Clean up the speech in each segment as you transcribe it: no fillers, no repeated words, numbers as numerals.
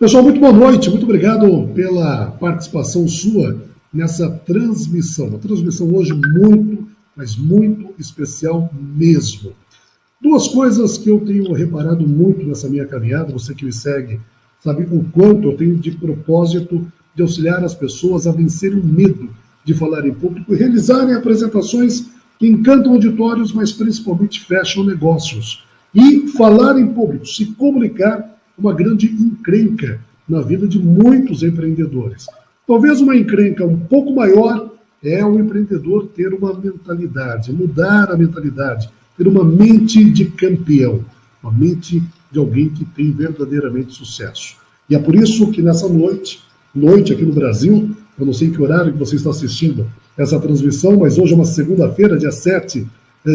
Pessoal, muito boa noite, muito obrigado pela participação sua nessa transmissão. Uma transmissão hoje muito, mas muito especial mesmo. Duas coisas que eu tenho reparado muito nessa minha caminhada, você que me segue, sabe o quanto eu tenho de propósito de auxiliar as pessoas a vencerem o medo de falar em público e realizarem apresentações que encantam auditórios, mas principalmente fecham negócios. E falar em público, se comunicar, uma grande encrenca na vida de muitos empreendedores. Talvez uma encrenca um pouco maior é o empreendedor ter uma mentalidade, mudar a mentalidade, ter uma mente de campeão, uma mente de alguém que tem verdadeiramente sucesso. E é por isso que nessa noite aqui no Brasil, eu não sei em que horário que você está assistindo essa transmissão, mas hoje é uma segunda-feira, dia 7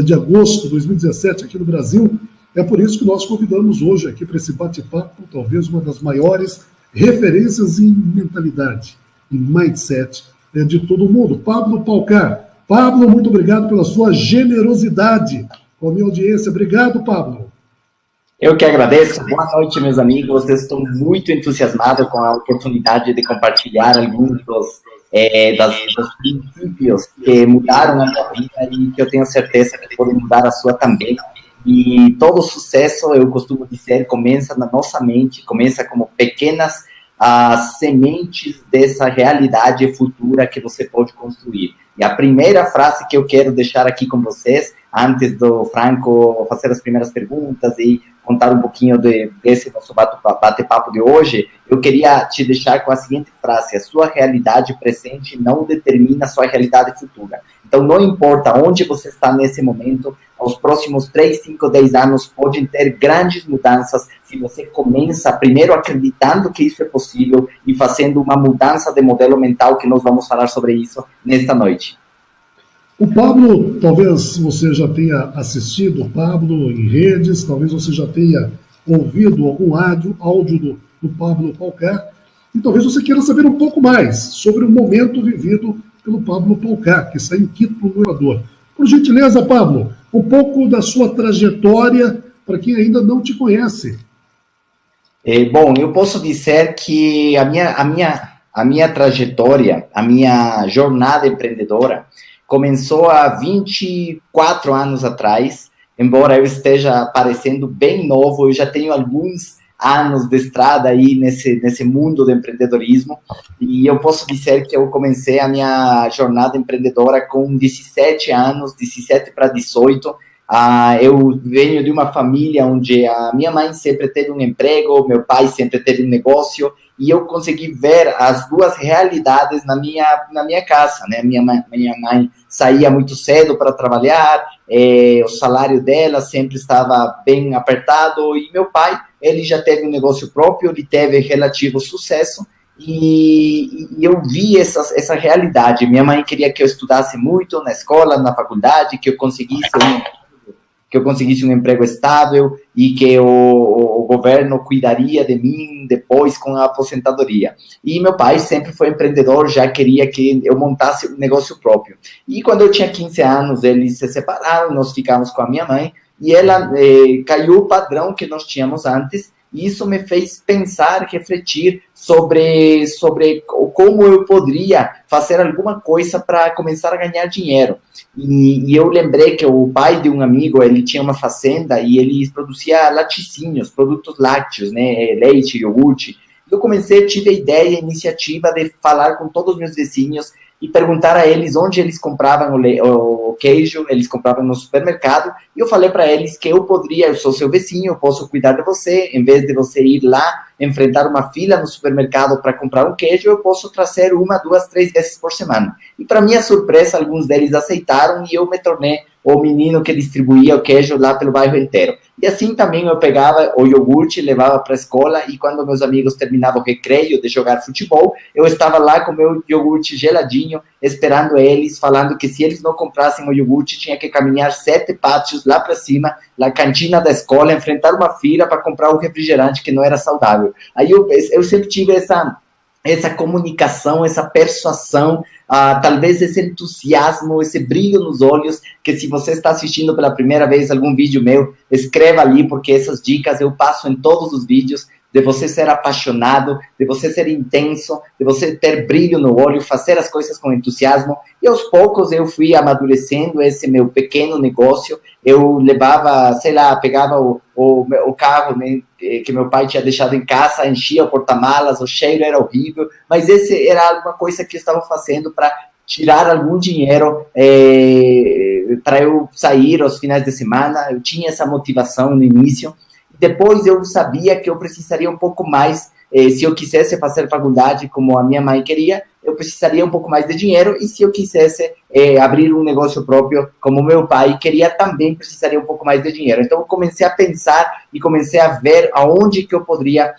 de agosto de 2017, aqui no Brasil. É por isso que nós convidamos hoje aqui para esse bate-papo, talvez uma das maiores referências em mentalidade, em mindset de todo mundo. Pablo Palcar. Pablo, muito obrigado pela sua generosidade com a minha audiência. Obrigado, Pablo. Eu que agradeço. Boa noite, meus amigos. Eu estou muito entusiasmado com a oportunidade de compartilhar alguns dos princípios que mudaram a minha vida e que eu tenho certeza que podem mudar a sua também. E todo sucesso, eu costumo dizer, começa na nossa mente, começa como pequenas sementes dessa realidade futura que você pode construir. E a primeira frase que eu quero deixar aqui com vocês, antes do Franco fazer as primeiras perguntas e contar um pouquinho desse nosso bate-papo de hoje, eu queria te deixar com a seguinte frase: a sua realidade presente não determina a sua realidade futura. Então, não importa onde você está nesse momento, aos próximos 3, 5, 10 anos podem ter grandes mudanças se você começa primeiro acreditando que isso é possível e fazendo uma mudança de modelo mental, que nós vamos falar sobre isso nesta noite. O Pablo, talvez você já tenha assistido o Pablo em redes, talvez você já tenha ouvido algum áudio do Pablo Palcar, e talvez você queira saber um pouco mais sobre o momento vivido pelo Pablo Palcar, que está em Quito, no Equador. Por gentileza, Pablo, um pouco da sua trajetória para quem ainda não te conhece. Bom, eu posso dizer que a minha trajetória, a minha jornada empreendedora começou há 24 anos atrás. Embora eu esteja parecendo bem novo, eu já tenho alguns anos de estrada aí nesse mundo do empreendedorismo, e eu posso dizer que eu comecei a minha jornada empreendedora com 17 anos, 17 para 18. Eu venho de uma família onde a minha mãe sempre teve um emprego, meu pai sempre teve um negócio, e eu consegui ver as duas realidades na minha casa, né? Minha mãe saía muito cedo para trabalhar, o salário dela sempre estava bem apertado, e meu pai, ele já teve um negócio próprio, ele teve relativo sucesso, e eu vi essa realidade. Minha mãe queria que eu estudasse muito na escola, na faculdade, que eu conseguisse um emprego estável e que o governo cuidaria de mim depois com a aposentadoria. E meu pai sempre foi empreendedor, já queria que eu montasse um negócio próprio. E quando eu tinha 15 anos, eles se separaram, nós ficamos com a minha mãe, e ela caiu o padrão que nós tínhamos antes, e isso me fez pensar, refletir sobre como eu poderia fazer alguma coisa para começar a ganhar dinheiro. E eu lembrei que o pai de um amigo, ele tinha uma fazenda e ele produzia laticínios, produtos lácteos, né, leite, iogurte. Eu tive a ideia, a iniciativa de falar com todos os meus vizinhos e perguntar a eles onde eles compravam o queijo. Eles compravam no supermercado, e eu falei para eles que eu sou seu vizinho, eu posso cuidar de você, em vez de você ir lá, enfrentar uma fila no supermercado para comprar um queijo, eu posso trazer 1, 2, 3 vezes por semana. E para minha surpresa, alguns deles aceitaram, e eu me tornei o menino que distribuía o queijo lá pelo bairro inteiro. E assim também eu pegava o iogurte, levava para a escola, e quando meus amigos terminavam o recreio de jogar futebol, eu estava lá com meu iogurte geladinho, esperando eles, falando que se eles não comprassem o iogurte, tinha que caminhar 7 pátios lá para cima, na cantina da escola, enfrentar uma fila para comprar um refrigerante que não era saudável. Aí eu sempre tive essa comunicação, essa persuasão, talvez esse entusiasmo, esse brilho nos olhos, que se você está assistindo pela primeira vez algum vídeo meu, escreva ali, porque essas dicas eu passo em todos os vídeos, de você ser apaixonado, de você ser intenso, de você ter brilho no olho, fazer as coisas com entusiasmo. E aos poucos eu fui amadurecendo esse meu pequeno negócio. Eu levava, sei lá, pegava o carro, né, que meu pai tinha deixado em casa, enchia o porta-malas, o cheiro era horrível, mas esse era alguma coisa que eu estava fazendo para tirar algum dinheiro para eu sair aos finais de semana. Eu tinha essa motivação no início. Depois eu sabia que eu precisaria um pouco mais, se eu quisesse fazer faculdade como a minha mãe queria, eu precisaria um pouco mais de dinheiro, e se eu quisesse abrir um negócio próprio como meu pai queria, também precisaria um pouco mais de dinheiro. Então eu comecei a pensar e comecei a ver aonde que eu poderia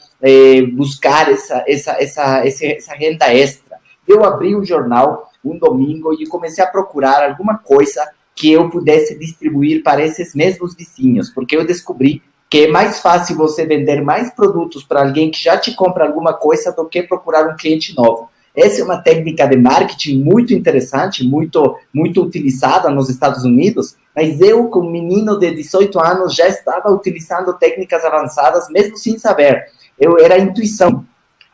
buscar essa renda extra. Eu abri um jornal um domingo e comecei a procurar alguma coisa que eu pudesse distribuir para esses mesmos vizinhos, porque eu descobri que é mais fácil você vender mais produtos para alguém que já te compra alguma coisa do que procurar um cliente novo. Essa é uma técnica de marketing muito interessante, muito utilizada nos Estados Unidos, mas eu, como menino de 18 anos, já estava utilizando técnicas avançadas, mesmo sem saber. Era intuição,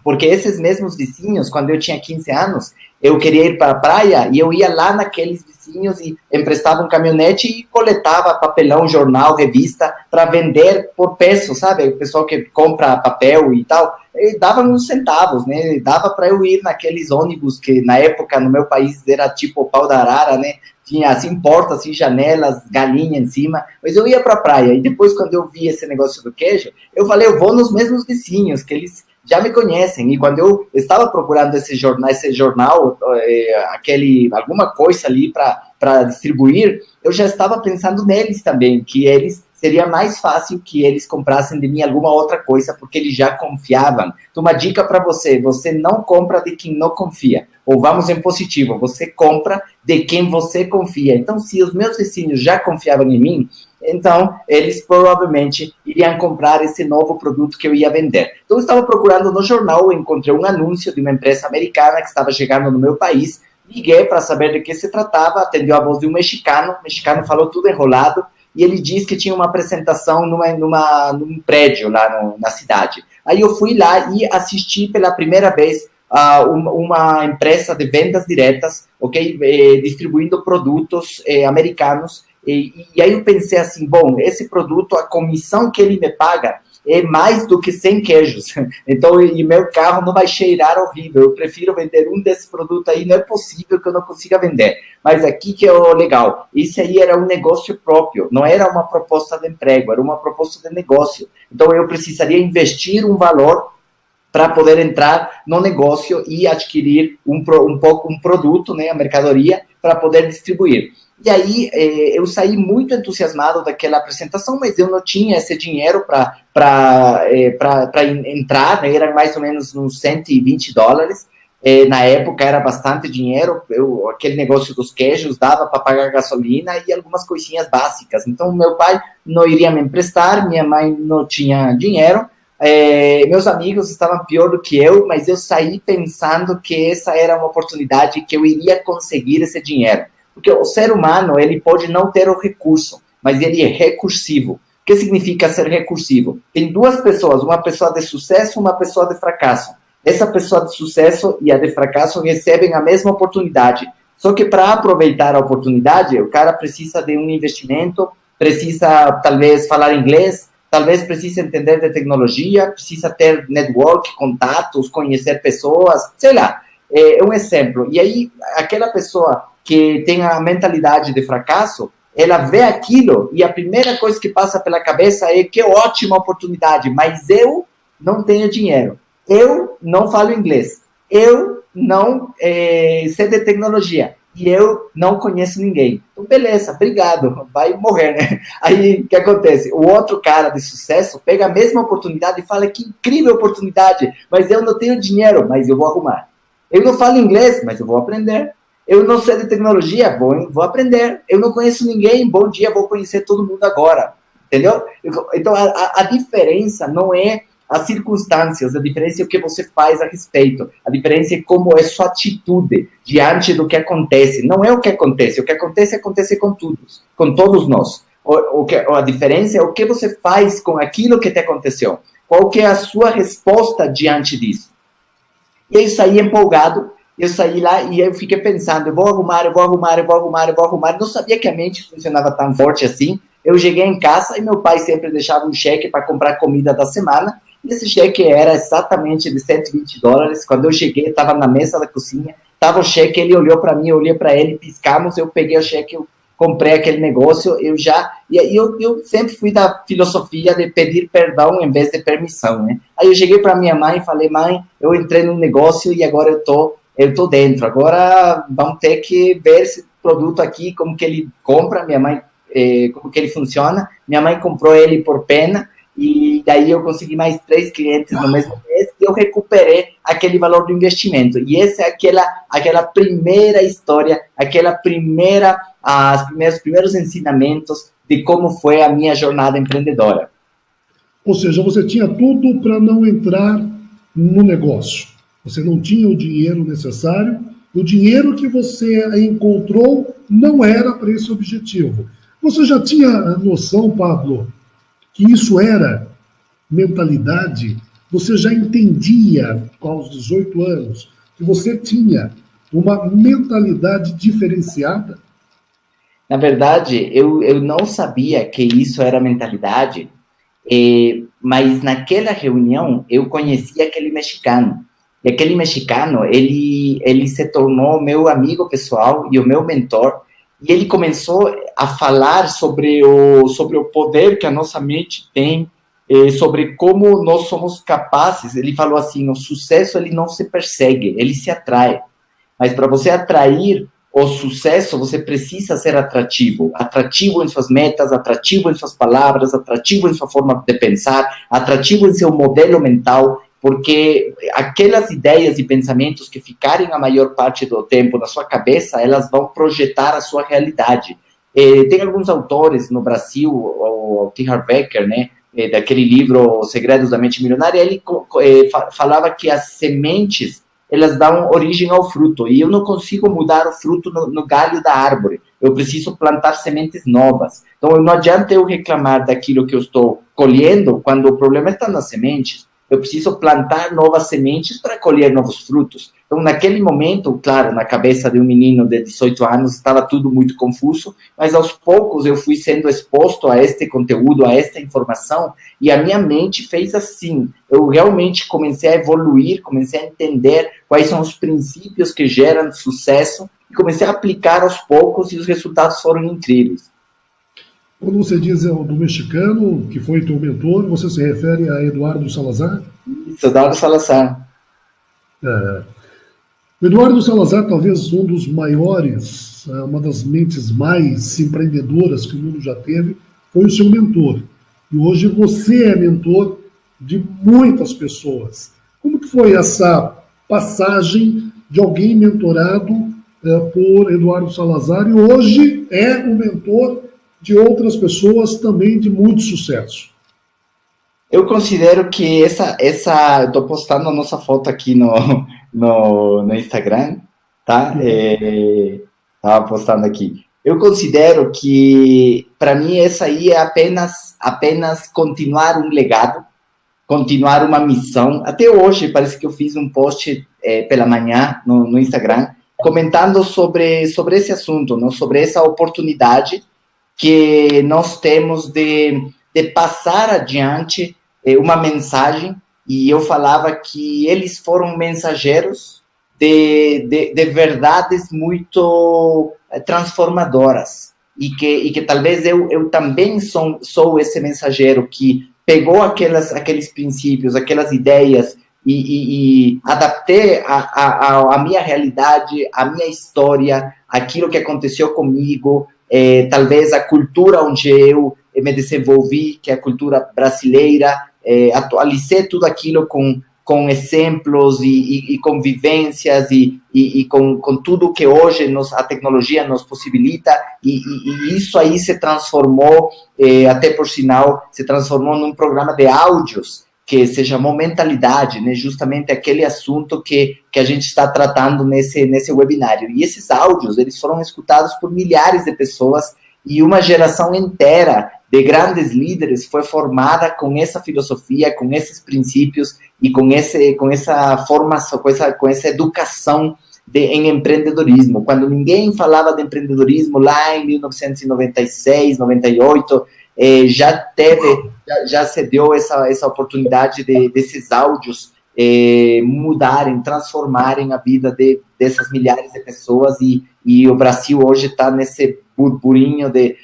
porque esses mesmos vizinhos, quando eu tinha 15 anos, eu queria ir para a praia e eu ia lá naqueles vizinhos e emprestava um caminhonete e coletava papelão, jornal, revista para vender por peso, sabe? O pessoal que compra papel e tal, e dava uns centavos, né? Dava para eu ir naqueles ônibus que na época no meu país era tipo o pau da arara, né? Tinha assim portas, assim, janelas, galinha em cima, mas eu ia para a praia. E depois, quando eu vi esse negócio do queijo, eu falei, eu vou nos mesmos vizinhos, que eles já me conhecem. E quando eu estava procurando esse jornal, alguma coisa ali para distribuir, eu já estava pensando neles também, que eles seria mais fácil que eles comprassem de mim alguma outra coisa, porque eles já confiavam. Então, uma dica para você: você não compra de quem não confia. Ou vamos em positivo, você compra de quem você confia. Então, se os meus vizinhos já confiavam em mim, então eles provavelmente iriam comprar esse novo produto que eu ia vender. Então, eu estava procurando no jornal, encontrei um anúncio de uma empresa americana que estava chegando no meu país, liguei para saber de que se tratava, atendeu a voz de um mexicano, o mexicano falou tudo enrolado, e ele disse que tinha uma apresentação num prédio lá na cidade. Aí eu fui lá e assisti pela primeira vez uma empresa de vendas diretas, ok, distribuindo produtos americanos, e aí eu pensei assim, bom, esse produto, a comissão que ele me paga é mais do que 100 queijos, então, e meu carro não vai cheirar horrível, eu prefiro vender um desses produtos aí, não é possível que eu não consiga vender. Mas aqui que é o legal, isso aí era um negócio próprio, não era uma proposta de emprego, era uma proposta de negócio. Então eu precisaria investir um valor para poder entrar no negócio e adquirir um produto, né, a mercadoria, para poder distribuir. E aí eu saí muito entusiasmado daquela apresentação, mas eu não tinha esse dinheiro para entrar, né? Era mais ou menos uns $120. Na época era bastante dinheiro, aquele negócio dos queijos dava para pagar gasolina e algumas coisinhas básicas. Então, meu pai não iria me emprestar, minha mãe não tinha dinheiro, meus amigos estavam pior do que eu, mas eu saí pensando que essa era uma oportunidade, que eu iria conseguir esse dinheiro. Porque o ser humano, ele pode não ter o recurso, mas ele é recursivo. O que significa ser recursivo? Tem duas pessoas, uma pessoa de sucesso e uma pessoa de fracasso. Essa pessoa de sucesso e a de fracasso recebem a mesma oportunidade. Só que para aproveitar a oportunidade, o cara precisa de um investimento, precisa talvez falar inglês, talvez precise entender de tecnologia, precisa ter network, contatos, conhecer pessoas, sei lá. É um exemplo. E aí, aquela pessoa que tem a mentalidade de fracasso, ela vê aquilo e a primeira coisa que passa pela cabeça é: que ótima oportunidade, mas eu não tenho dinheiro, eu não falo inglês, eu não sei de tecnologia e eu não conheço ninguém. Então, beleza, obrigado, vai morrer, né? Aí, o que acontece? O outro cara de sucesso pega a mesma oportunidade e fala: que incrível oportunidade, mas eu não tenho dinheiro, mas eu vou arrumar. Eu não falo inglês, mas eu vou aprender. Eu não sei de tecnologia, vou aprender. Eu não conheço ninguém, bom dia, vou conhecer todo mundo agora. Entendeu? Então, a diferença não é as circunstâncias, a diferença é o que você faz a respeito. A diferença é como é sua atitude diante do que acontece. Não é o que acontece acontece com todos nós. A diferença é o que você faz com aquilo que te aconteceu. qual que é a sua resposta diante disso? E eu saí empolgado, eu saí lá e eu fiquei pensando, eu vou arrumar, não sabia que a mente funcionava tão forte assim. Eu cheguei em casa e meu pai sempre deixava um cheque para comprar comida da semana, e esse cheque era exatamente de $120. Quando eu cheguei, estava na mesa da cozinha, estava o cheque, ele olhou para mim, eu olhei para ele, piscamos, eu peguei o cheque, eu comprei aquele negócio, eu sempre fui da filosofia de pedir perdão em vez de permissão, né? Aí eu cheguei para minha mãe e falei, mãe, eu entrei num negócio e agora eu tô dentro, agora vamos ter que ver esse produto aqui, como que ele compra, minha mãe, como que ele funciona. Minha mãe comprou ele por pena, e daí eu consegui mais 3 clientes no mesmo mês, e eu recuperei aquele valor do investimento. E essa é aquela primeira história, os primeiros ensinamentos de como foi a minha jornada empreendedora. Ou seja, você tinha tudo para não entrar no negócio. Você não tinha o dinheiro necessário, o dinheiro que você encontrou não era para esse objetivo. Você já tinha a noção, Pablo, que isso era mentalidade? Você já entendia, aos 18 anos, que você tinha uma mentalidade diferenciada? Na verdade, eu não sabia que isso era mentalidade, mas naquela reunião eu conheci aquele mexicano. E aquele mexicano, ele se tornou meu amigo pessoal e o meu mentor. E ele começou a falar sobre o poder que a nossa mente tem, sobre como nós somos capazes. Ele falou assim, o sucesso ele não se persegue, ele se atrai. Mas para você atrair o sucesso, você precisa ser atrativo. Atrativo em suas metas, atrativo em suas palavras, atrativo em sua forma de pensar, atrativo em seu modelo mental, porque aquelas ideias e pensamentos que ficarem a maior parte do tempo na sua cabeça, elas vão projetar a sua realidade. Tem alguns autores no Brasil, o T. Harv Eker, né, daquele livro Os Segredos da Mente Milionária, ele falava que as sementes, elas dão origem ao fruto, e eu não consigo mudar o fruto no galho da árvore, eu preciso plantar sementes novas. Então não adianta eu reclamar daquilo que eu estou colhendo, quando o problema está nas sementes. Eu preciso plantar novas sementes para colher novos frutos. Então, naquele momento, claro, na cabeça de um menino de 18 anos, estava tudo muito confuso, mas aos poucos eu fui sendo exposto a este conteúdo, a esta informação, e a minha mente fez assim. Eu realmente comecei a evoluir, comecei a entender quais são os princípios que geram sucesso, e comecei a aplicar aos poucos, e os resultados foram incríveis. Quando você diz do mexicano, que foi teu mentor, você se refere a Eduardo Salazar? Isso, Eduardo Salazar. Eduardo Salazar, talvez um dos maiores, uma das mentes mais empreendedoras que o mundo já teve, foi o seu mentor. E hoje você é mentor de muitas pessoas. Como que foi essa passagem de alguém mentorado por Eduardo Salazar e hoje é o mentor de outras pessoas também de muito sucesso? Eu considero que estou postando a nossa foto aqui no Instagram, tá? Estava postando aqui. Eu considero que, para mim, essa aí é apenas continuar um legado, continuar uma missão. Até hoje, parece que eu fiz um post pela manhã no Instagram, comentando sobre esse assunto, não? Sobre essa oportunidade que nós temos de passar adiante uma mensagem, e eu falava que eles foram mensageiros de verdades muito transformadoras, e que talvez eu também sou esse mensageiro que pegou aqueles princípios, aquelas ideias, e adaptei a minha realidade, a minha história, aquilo que aconteceu comigo, talvez a cultura onde eu me desenvolvi, que é a cultura brasileira, atualizei tudo aquilo com exemplos e com vivências e com tudo que hoje a tecnologia nos possibilita, e isso aí se transformou, até por sinal, se transformou num programa de áudios que se chamou Mentalidade, né? Justamente aquele assunto que a gente está tratando nesse webinário. E esses áudios, eles foram escutados por milhares de pessoas e uma geração inteira de grandes líderes foi formada com essa filosofia, com esses princípios e com essa formação, com essa educação em empreendedorismo. Quando ninguém falava de empreendedorismo lá em 1996, 98, já se deu essa oportunidade desses áudios mudarem, transformarem a vida dessas milhares de pessoas, e o Brasil hoje está nesse burburinho de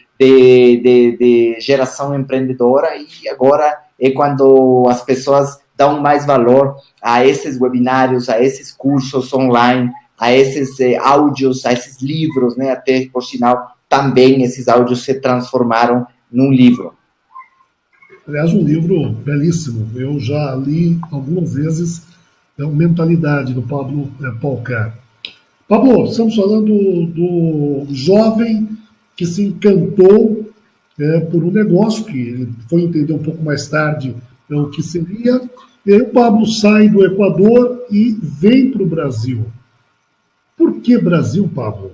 geração empreendedora, e agora é quando as pessoas dão mais valor a esses webinários, a esses cursos online, a esses áudios, a esses livros, né? Até, por sinal, também esses áudios se transformaram num livro. Aliás, um livro belíssimo. Eu já li algumas vezes, Mentalidade, do Pablo Polcar. Pablo, estamos falando do jovem que se encantou por um negócio, que ele foi entender um pouco mais tarde o que seria. E aí o Pablo sai do Equador e vem para o Brasil. Por que Brasil, Pablo?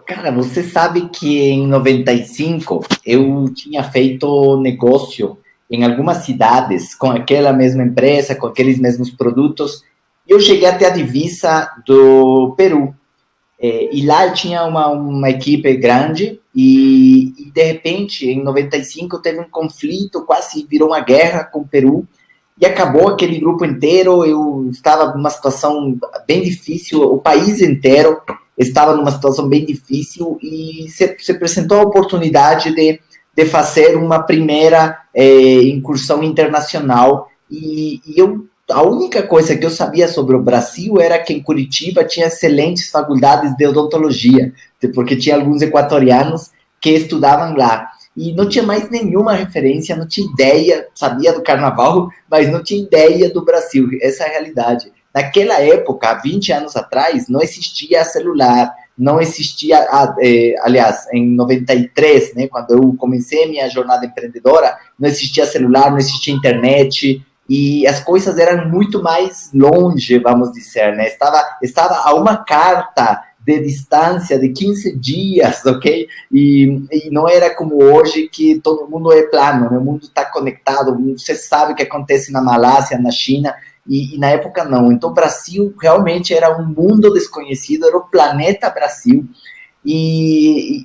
Cara, você sabe que em 95 eu tinha feito negócio em algumas cidades com aquela mesma empresa, com aqueles mesmos produtos, e eu cheguei até a divisa do Peru. E lá eu tinha uma equipe grande e, de repente, em 95, teve um conflito, quase virou uma guerra com o Peru, e acabou aquele grupo inteiro. Eu estava numa situação bem difícil, o país inteiro estava numa situação bem difícil, e se apresentou a oportunidade de fazer uma primeira incursão internacional, e a única coisa que eu sabia sobre o Brasil era que em Curitiba tinha excelentes faculdades de odontologia, porque tinha alguns equatorianos que estudavam lá. E não tinha mais nenhuma referência, não tinha ideia, sabia do carnaval, mas não tinha ideia do Brasil. Essa é a realidade. Naquela época, há 20 anos atrás, não existia celular, não existia, aliás, em 93, né, quando eu comecei minha jornada empreendedora, não existia celular, não existia internet, e as coisas eram muito mais longe, vamos dizer, né? Estava a uma carta de distância de 15 dias, ok? E não era como hoje, que todo mundo é plano, né? O mundo está conectado, você sabe o que acontece na Malásia, na China, e na época não. Então o Brasil realmente era um mundo desconhecido, era o planeta Brasil, e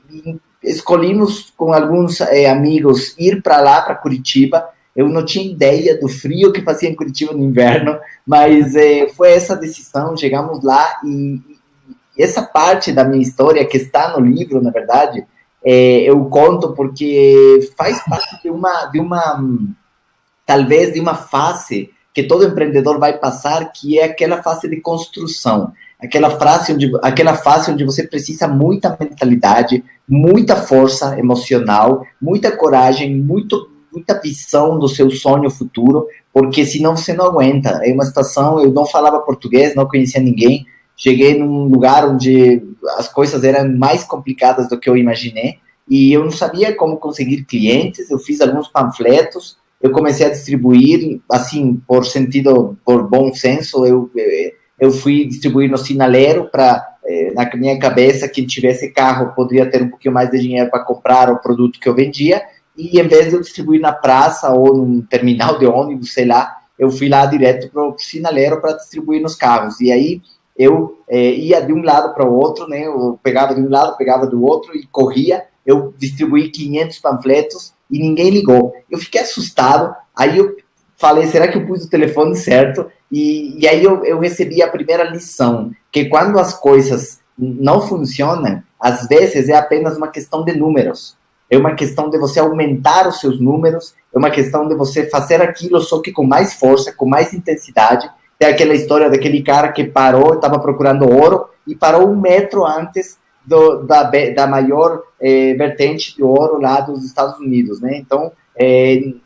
escolhemos com alguns amigos ir para lá, para Curitiba. Eu não tinha ideia do frio que fazia em Curitiba no inverno, mas foi essa decisão. Chegamos lá, e essa parte da minha história, que está no livro, na verdade, eu conto porque faz parte talvez de uma fase que todo empreendedor vai passar, que é aquela fase de construção, aquela fase onde você precisa muita mentalidade, muita força emocional, muita coragem, muita visão do seu sonho futuro, porque senão você não aguenta. É uma situação, eu não falava português, não conhecia ninguém, cheguei num lugar onde as coisas eram mais complicadas do que eu imaginei, e eu não sabia como conseguir clientes. Eu fiz alguns panfletos, eu comecei a distribuir, assim, por bom senso, eu fui distribuir no sinaleiro, para, na minha cabeça, quem tivesse carro poderia ter um pouquinho mais de dinheiro para comprar o produto que eu vendia, e em vez de eu distribuir na praça ou num terminal de ônibus, sei lá, eu fui lá direto para o sinaleiro para distribuir nos carros. E aí eu ia de um lado para o outro, né? Eu pegava de um lado, pegava do outro e corria. Eu distribuí 500 panfletos e ninguém ligou. Eu fiquei assustado. Aí eu falei, será que eu pus o telefone certo? E aí eu recebi a primeira lição, que quando as coisas não funcionam, às vezes é apenas uma questão de números. É uma questão de você aumentar os seus números, é uma questão de você fazer aquilo, só que com mais força, com mais intensidade. Tem aquela história daquele cara que parou, estava procurando ouro, e parou 1 metro antes da maior vertente de ouro lá dos Estados Unidos, né? Então, ele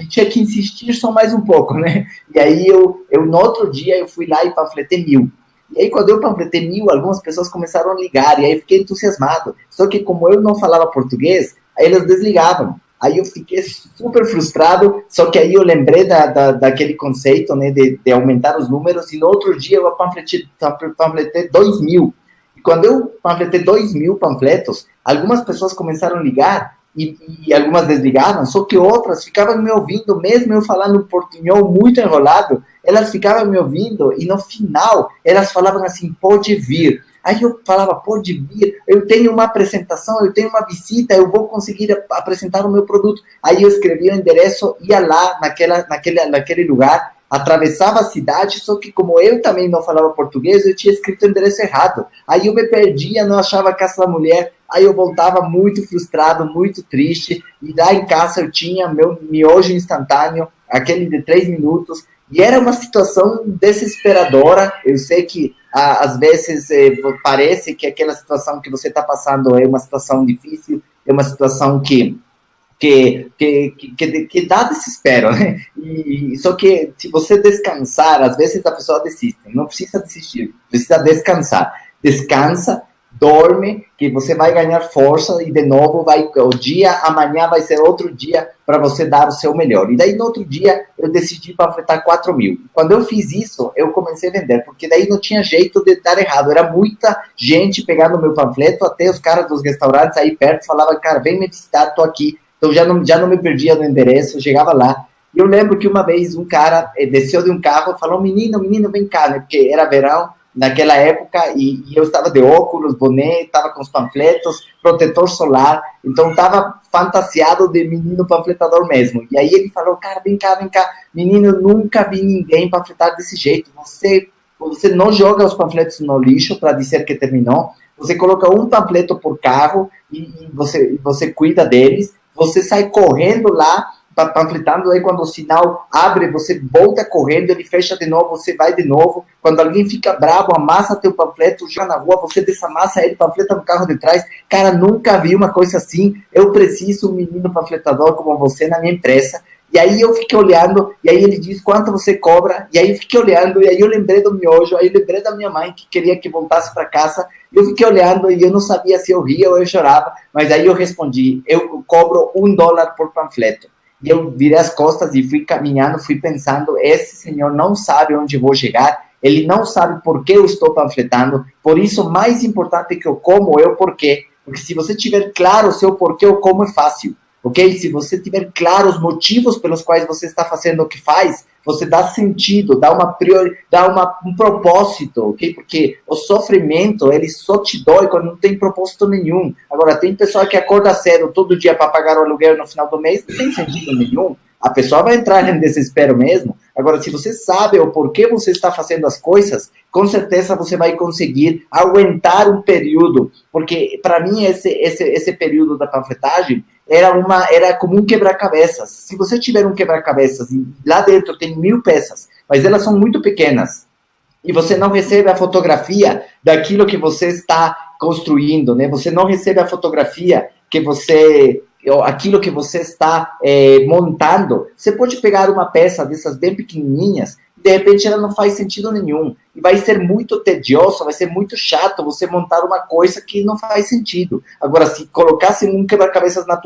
tinha que insistir só mais um pouco, né? E aí, no outro dia, eu fui lá e panfletei 1.000. E aí, quando eu panfletei 1.000, algumas pessoas começaram a ligar, e aí fiquei entusiasmado. Só que, como eu não falava português, aí eles desligavam. Aí eu fiquei super frustrado, só que aí eu lembrei daquele conceito, né, de aumentar os números, e no outro dia eu panfletei 2.000. E quando eu panfletei 2.000 panfletos, algumas pessoas começaram a ligar e algumas desligavam, só que outras ficavam me ouvindo, mesmo eu falando um portunhol muito enrolado, elas ficavam me ouvindo e no final elas falavam assim, pode vir. Aí eu falava, pode vir, eu tenho uma apresentação, eu tenho uma visita, eu vou conseguir apresentar o meu produto. Aí eu escrevia o endereço, ia lá naquele lugar, atravessava a cidade, só que como eu também não falava português, eu tinha escrito o endereço errado. Aí eu me perdia, não achava a casa da mulher, aí eu voltava muito frustrado, muito triste, e lá em casa eu tinha meu miojo instantâneo, aquele de 3 minutos, e era uma situação desesperadora. Eu sei que às vezes parece que aquela situação que você está passando é uma situação difícil, é uma situação que dá desespero, né? Só que se você descansar, às vezes a pessoa desiste, não precisa desistir, precisa descansar. Descansa, dorme, que você vai ganhar força e de novo amanhã vai ser outro dia para você dar o seu melhor. E daí no outro dia eu decidi panfletar 4.000. Quando eu fiz isso, eu comecei a vender, porque daí não tinha jeito de dar errado. Era muita gente pegando o meu panfleto, até os caras dos restaurantes aí perto falavam, cara, vem me visitar, tô aqui. Então já não me perdia no endereço, eu chegava lá. E eu lembro que uma vez um cara desceu de um carro e falou, menino, vem cá, né? Porque era verão naquela época e eu estava de óculos, boné, estava com os panfletos, protetor solar, então estava fantasiado de menino panfletador mesmo. E aí ele falou, cara, vem cá, menino, eu nunca vi ninguém panfletar desse jeito. Você não joga os panfletos no lixo para dizer que terminou, você coloca um panfleto por carro e você cuida deles, você sai correndo lá, panfletando, aí quando o sinal abre, você volta correndo, ele fecha de novo, você vai de novo, quando alguém fica bravo, amassa teu panfleto, joga na rua, você desamassa ele, panfleta no carro de trás. Cara, nunca vi uma coisa assim, eu preciso um menino panfletador como você na minha empresa. E aí eu fiquei olhando, e aí ele diz quanto você cobra, e aí eu fiquei olhando, e aí eu lembrei do miojo, aí eu lembrei da minha mãe que queria que voltasse para casa, e eu fiquei olhando, e eu não sabia se eu ria ou eu chorava, mas aí eu respondi, eu cobro $1 por panfleto. E eu virei as costas e fui caminhando, fui pensando, esse senhor não sabe onde vou chegar, ele não sabe por que eu estou panfletando, por isso mais importante que eu como é o porquê, porque se você tiver claro o seu porquê, eu como é fácil. Ok? Se você tiver claro os motivos pelos quais você está fazendo o que faz, você dá sentido, dá um propósito, ok? Porque o sofrimento, ele só te dói quando não tem propósito nenhum. Agora, tem pessoa que acorda cedo todo dia para pagar o aluguel no final do mês, não tem sentido nenhum. A pessoa vai entrar em desespero mesmo. Agora, se você sabe o porquê você está fazendo as coisas, com certeza você vai conseguir aguentar um período. Porque, para mim, esse período da panfletagem era como um quebra-cabeças. Se você tiver um quebra-cabeças e lá dentro tem 1.000 peças, mas elas são muito pequenas, e você não recebe a fotografia daquilo que você está construindo, né? Você não recebe a fotografia aquilo que você está montando. Você pode pegar uma peça dessas bem pequenininhas e de repente ela não faz sentido nenhum. E vai ser muito tedioso, vai ser muito chato você montar uma coisa que não faz sentido. Agora, se colocasse um quebra-cabeças na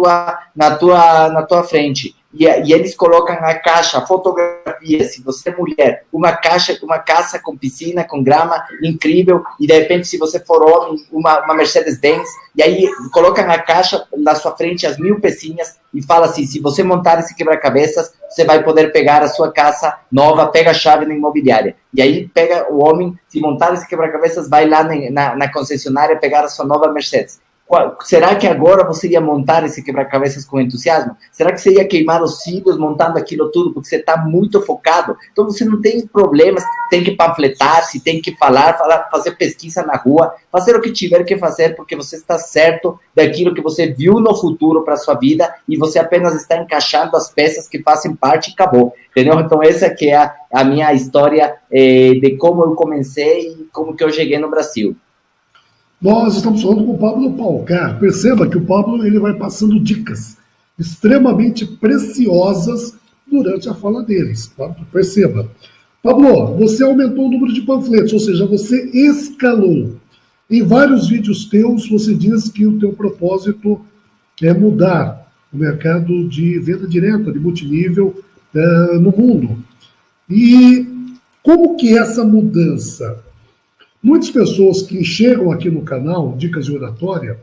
tua frente e eles colocam a caixa, a fotografia, se você é mulher, uma casa com piscina, com grama, incrível, e de repente, se você for homem, uma Mercedes-Benz, e aí colocam a caixa na sua frente, as 1.000 pecinhas, e fala assim, se você montar esse quebra-cabeças, você vai poder pegar a sua casa nova, pega a chave na imobiliária. E aí pega o homem, se montar esse quebra-cabeças, vai lá na concessionária pegar a sua nova Mercedes. Será que agora você ia montar esse quebra-cabeças com entusiasmo? Será que você ia queimar os cílios montando aquilo tudo porque você está muito focado? Então você não tem problemas, tem que panfletar, se tem que falar, fazer pesquisa na rua, fazer o que tiver que fazer porque você está certo daquilo que você viu no futuro para a sua vida e você apenas está encaixando as peças que fazem parte e acabou. Entendeu? Então essa que é a minha história de como eu comecei e como que eu cheguei no Brasil. Nós estamos falando com o Pablo Palcar. Perceba que o Pablo ele vai passando dicas extremamente preciosas durante a fala deles. Tá? Perceba. Pablo, você aumentou o número de panfletos, ou seja, você escalou. Em vários vídeos teus, você diz que o teu propósito é mudar o mercado de venda direta, de multinível no mundo. E como que essa mudança Muitas pessoas que chegam aqui no canal, Dicas de Oratória,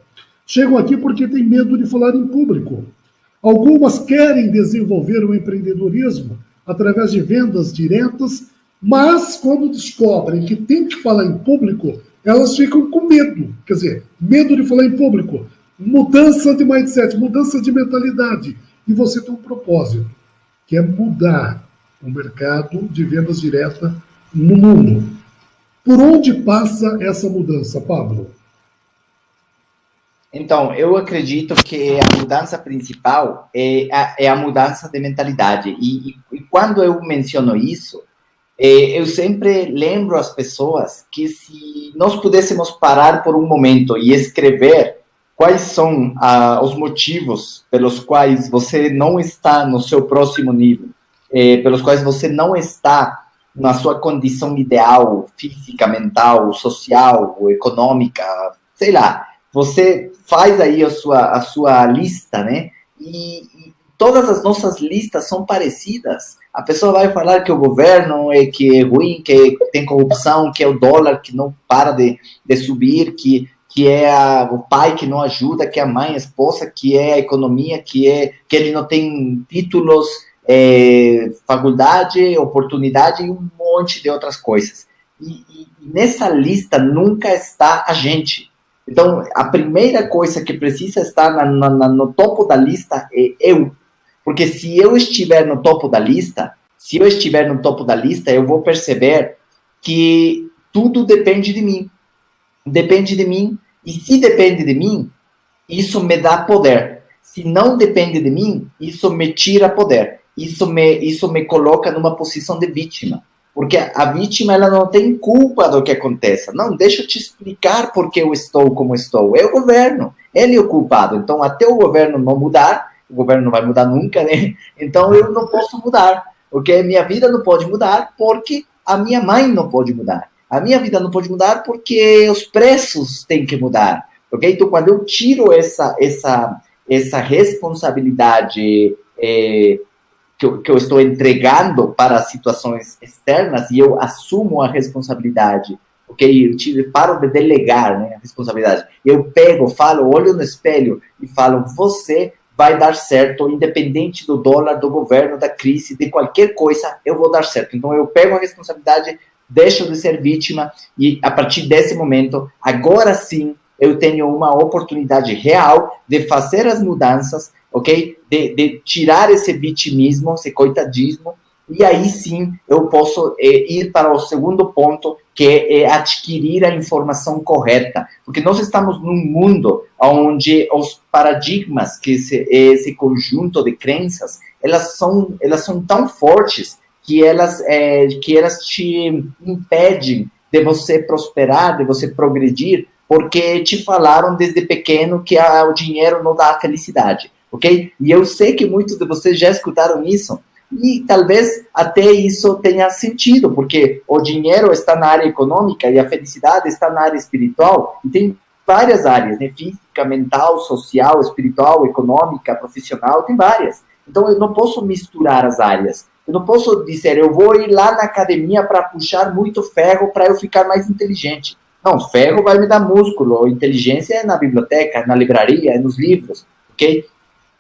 chegam aqui porque têm medo de falar em público. Algumas querem desenvolver o empreendedorismo através de vendas diretas, mas quando descobrem que tem que falar em público, elas ficam com medo. Quer dizer, medo de falar em público. Mudança de mindset, mudança de mentalidade. E você tem um propósito, que é mudar o mercado de vendas diretas no mundo. Por onde passa essa mudança, Pablo? Então, eu acredito que a mudança principal é a mudança de mentalidade. E quando eu menciono isso, eu sempre lembro às pessoas que se nós pudéssemos parar por um momento e escrever quais são os motivos pelos quais você não está no seu próximo nível, pelos quais você não está na sua condição ideal, física, mental, social, econômica, sei lá, você faz aí a sua lista, né? E todas as nossas listas são parecidas. A pessoa vai falar que o governo que é ruim, que tem corrupção, que é o dólar que não para de subir, que é o pai que não ajuda, que é a mãe, a esposa, que é a economia, que ele não tem títulos, faculdade, oportunidade e um monte de outras coisas. E nessa lista nunca está a gente. Então, a primeira coisa que precisa estar no topo da lista é eu. Porque se eu estiver no topo da lista, eu vou perceber que tudo depende de mim. Depende de mim. E se depende de mim, isso me dá poder. Se não depende de mim, isso me tira poder. Isso me coloca numa posição de vítima. Porque a vítima, ela não tem culpa do que aconteça. Não, deixa eu te explicar por que eu estou como estou. É o governo, ele é o culpado. Então, até o governo não mudar, o governo não vai mudar nunca, né? Então, eu não posso mudar. Porque minha vida não pode mudar porque a minha mãe não pode mudar. A minha vida não pode mudar porque os preços têm que mudar. Ok? Então, quando eu tiro essa responsabilidade que eu estou entregando para situações externas e eu assumo a responsabilidade, ok? Eu paro de delegar, né, a responsabilidade. Eu pego, falo, olho no espelho e falo, você vai dar certo, independente do dólar, do governo, da crise, de qualquer coisa, eu vou dar certo. Então, eu pego a responsabilidade, deixo de ser vítima e, a partir desse momento, agora sim, eu tenho uma oportunidade real de fazer as mudanças, ok? De tirar esse vitimismo, esse coitadismo, e aí sim eu posso ir para o segundo ponto, que é adquirir a informação correta. Porque nós estamos num mundo onde os paradigmas, que esse conjunto de crenças, elas são tão fortes que elas te impedem de você prosperar, de você progredir, porque te falaram desde pequeno que o dinheiro não dá felicidade. Ok? E eu sei que muitos de vocês já escutaram isso, e talvez até isso tenha sentido, porque o dinheiro está na área econômica e a felicidade está na área espiritual, e tem várias áreas, né? Física, mental, social, espiritual, econômica, profissional, tem várias. Então eu não posso misturar as áreas. Eu não posso dizer, eu vou ir lá na academia para puxar muito ferro para eu ficar mais inteligente. Não, ferro vai me dar músculo, inteligência é na biblioteca, na livraria, é nos livros, ok?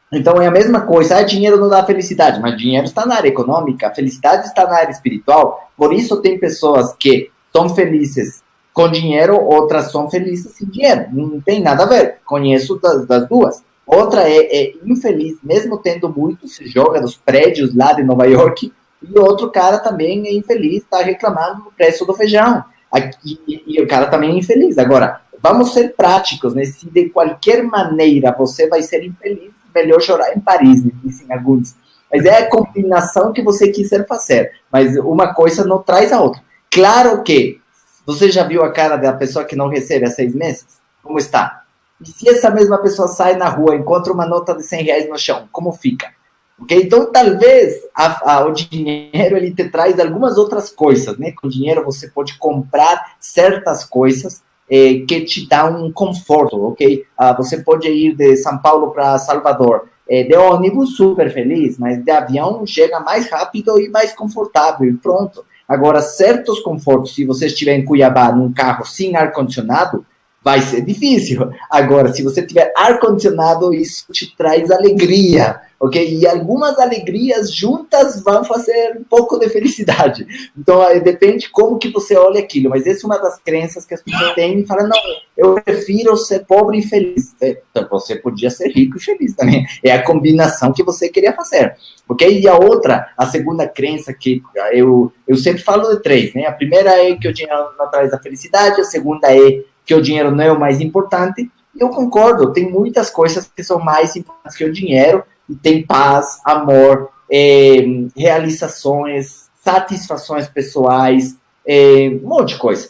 Então é a mesma coisa, dinheiro não dá felicidade, mas dinheiro está na área econômica, a felicidade está na área espiritual, por isso tem pessoas que são felizes com dinheiro, outras são felizes sem dinheiro, não tem nada a ver, conheço das duas. Outra é infeliz, mesmo tendo muito, se joga nos prédios lá de Nova York, e outro cara também é infeliz, está reclamando do preço do feijão, e o cara também é infeliz. Agora, vamos ser práticos, né? Se de qualquer maneira você vai ser infeliz, melhor chorar em Paris, né? Dizem alguns. Mas é a combinação que você quiser fazer. Mas uma coisa não traz a outra. Claro que você já viu a cara da pessoa que não recebe há 6 meses? Como está? E se essa mesma pessoa sai na rua, encontra uma nota de 100 reais no chão, como fica? Okay? Então, talvez o dinheiro ele te traz algumas outras coisas, né? Com o dinheiro você pode comprar certas coisas que te dá um conforto, ok? Você pode ir de São Paulo para Salvador de ônibus super feliz, mas de avião chega mais rápido e mais confortável, e pronto. Agora, certos confortos, se você estiver em Cuiabá num carro sem ar-condicionado, vai ser difícil. Agora, se você tiver ar-condicionado, isso te traz alegria, ok? E algumas alegrias juntas vão fazer um pouco de felicidade. Então, depende como que você olha aquilo. Mas essa é uma das crenças que as pessoas têm e falam, não, eu prefiro ser pobre e feliz. Então, você podia ser rico e feliz também. É a combinação que você queria fazer, ok? E a outra, a segunda crença que eu sempre falo de três, né? A primeira é que o dinheiro não traz a felicidade, a segunda é que o dinheiro não é o mais importante, e eu concordo, tem muitas coisas que são mais importantes que o dinheiro, e tem paz, amor, realizações, satisfações pessoais, um monte de coisa.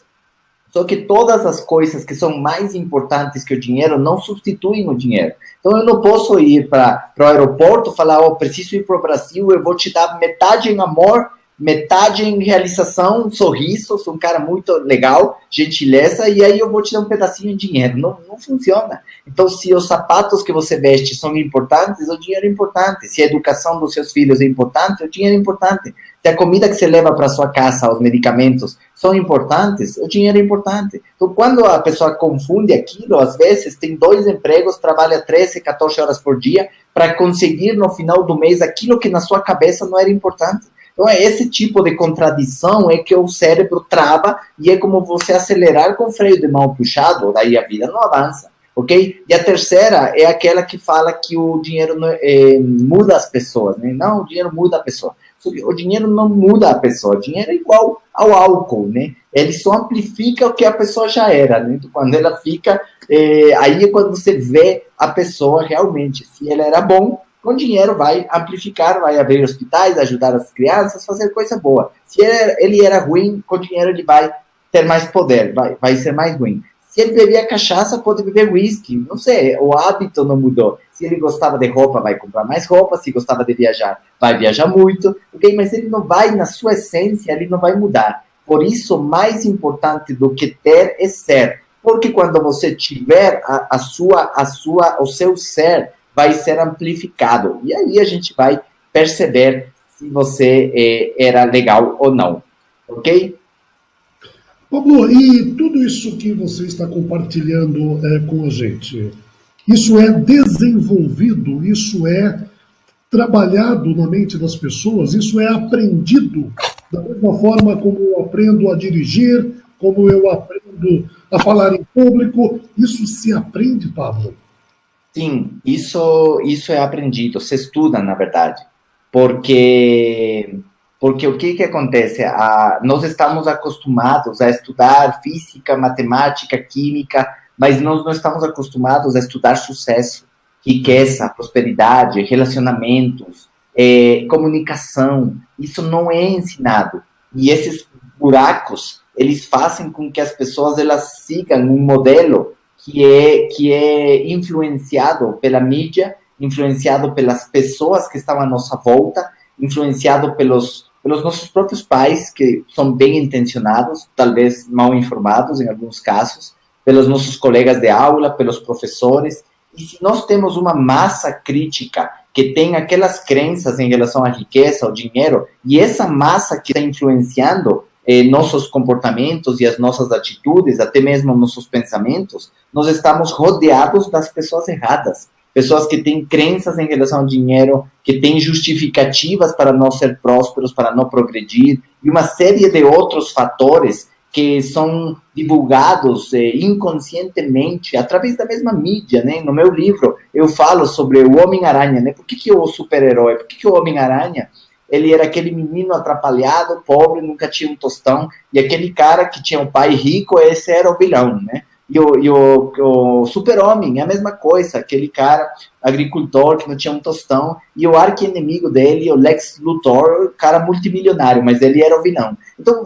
Só que todas as coisas que são mais importantes que o dinheiro não substituem o dinheiro. Então eu não posso ir para o aeroporto e falar, preciso ir para o Brasil, eu vou te dar metade em amor, metade em realização, sorriso, sou um cara muito legal, gentileza, e aí eu vou te dar um pedacinho de dinheiro. Não funciona. Então, se os sapatos que você veste são importantes, o dinheiro é importante. Se a educação dos seus filhos é importante, o dinheiro é importante. Se a comida que você leva para sua casa, os medicamentos, são importantes, o dinheiro é importante. Então, quando a pessoa confunde aquilo, às vezes tem 2 empregos, trabalha 13, 14 horas por dia, para conseguir no final do mês aquilo que na sua cabeça não era importante. Então, é esse tipo de contradição é que o cérebro trava e é como você acelerar com freio de mão puxado, daí a vida não avança, ok? E a terceira é aquela que fala que o dinheiro não, muda as pessoas, né? Não, o dinheiro muda a pessoa. O dinheiro não muda a pessoa, o dinheiro é igual ao álcool, né? Ele só amplifica o que a pessoa já era, né? Então, quando ela fica, aí é quando você vê a pessoa realmente, se ela era bom, com dinheiro vai amplificar, vai abrir hospitais, ajudar as crianças, fazer coisa boa. Se ele era ruim, com dinheiro ele vai ter mais poder, vai ser mais ruim. Se ele bebia cachaça, pode beber whisky, não sei, o hábito não mudou. Se ele gostava de roupa, vai comprar mais roupa, se gostava de viajar, vai viajar muito, ok? Mas ele não vai, na sua essência, ele não vai mudar. Por isso, mais importante do que ter é ser. Porque quando você tiver o seu ser, vai ser amplificado. E aí a gente vai perceber se você era legal ou não. Ok? Pablo, e tudo isso que você está compartilhando com a gente, isso é desenvolvido, isso é trabalhado na mente das pessoas, isso é aprendido da mesma forma como eu aprendo a dirigir, como eu aprendo a falar em público, isso se aprende, Pablo? Sim, isso é aprendido, se estuda, na verdade, porque o que acontece? Nós estamos acostumados a estudar física, matemática, química, mas nós não estamos acostumados a estudar sucesso, riqueza, prosperidade, relacionamentos, comunicação. Isso não é ensinado. E esses buracos, eles fazem com que as pessoas elas sigam um modelo que é influenciado pela mídia, influenciado pelas pessoas que estão à nossa volta, influenciado pelos nossos próprios pais, que são bem intencionados, talvez mal informados em alguns casos, pelos nossos colegas de aula, pelos professores. E se nós temos uma massa crítica que tem aquelas crenças em relação à riqueza, ao dinheiro, e essa massa que está influenciando nossos comportamentos e as nossas atitudes, até mesmo nossos pensamentos, nós estamos rodeados das pessoas erradas. Pessoas que têm crenças em relação ao dinheiro, que têm justificativas para não ser prósperos, para não progredir, e uma série de outros fatores que são divulgados inconscientemente através da mesma mídia, né? No meu livro eu falo sobre o Homem-Aranha, né? Por que o super-herói? Por que o Homem-Aranha ele era aquele menino atrapalhado, pobre, nunca tinha um tostão, e aquele cara que tinha um pai rico, esse era o vilão, né? E o super-homem é a mesma coisa, aquele cara agricultor que não tinha um tostão, e o arqui-inimigo dele, o Lex Luthor, cara multimilionário, mas ele era o vilão. Então,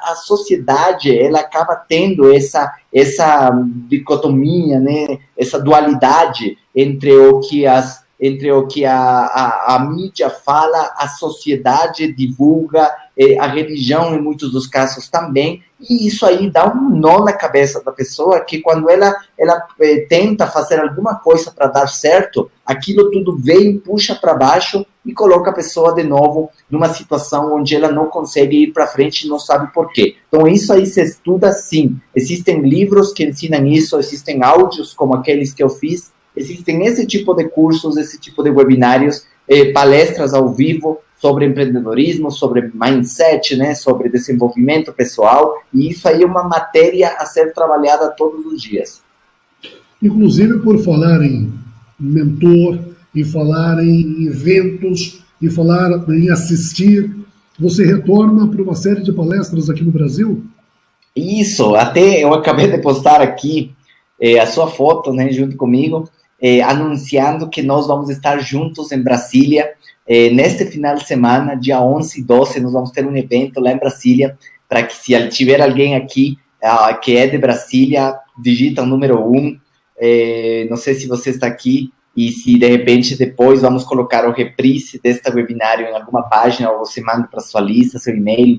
a sociedade, ela acaba tendo essa dicotomia, né? Essa dualidade entre o que a mídia fala, a sociedade divulga, a religião, em muitos dos casos, também, e isso aí dá um nó na cabeça da pessoa, que quando ela tenta fazer alguma coisa para dar certo, aquilo tudo vem, puxa para baixo, e coloca a pessoa de novo numa situação onde ela não consegue ir para frente e não sabe por quê. Então isso aí se estuda sim. Existem livros que ensinam isso, existem áudios como aqueles que eu fiz, existem esse tipo de cursos, esse tipo de webinários, palestras ao vivo sobre empreendedorismo, sobre mindset, né, sobre desenvolvimento pessoal, e isso aí é uma matéria a ser trabalhada todos os dias. Inclusive, por falar em mentor, em falar em eventos, em falar em assistir, você retorna para uma série de palestras aqui no Brasil? Isso, até eu acabei de postar aqui a sua foto, né, junto comigo, anunciando que nós vamos estar juntos em Brasília, neste final de semana, dia 11 e 12, nós vamos ter um evento lá em Brasília, para que se tiver alguém aqui que é de Brasília, digita o número 1, não sei se você está aqui, e se de repente depois vamos colocar o reprise deste webinário em alguma página, ou você manda para sua lista, seu e-mail,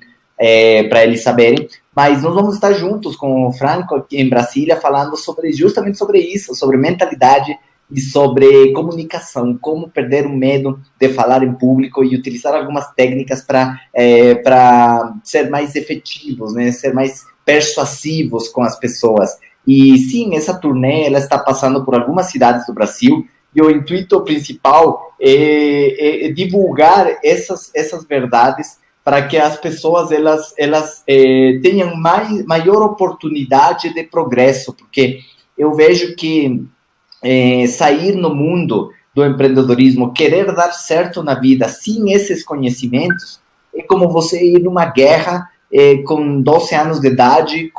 para eles saberem, mas nós vamos estar juntos com o Franco aqui em Brasília, falando justamente sobre isso, sobre mentalidade e sobre comunicação, como perder o medo de falar em público e utilizar algumas técnicas para ser mais efetivos, né, ser mais persuasivos com as pessoas. E sim, essa turnê ela está passando por algumas cidades do Brasil, e o intuito principal é divulgar essas verdades para que as pessoas elas tenham maior oportunidade de progresso, porque eu vejo que sair no mundo do empreendedorismo, querer dar certo na vida sem esses conhecimentos, é como você ir numa guerra com 12 anos de idade,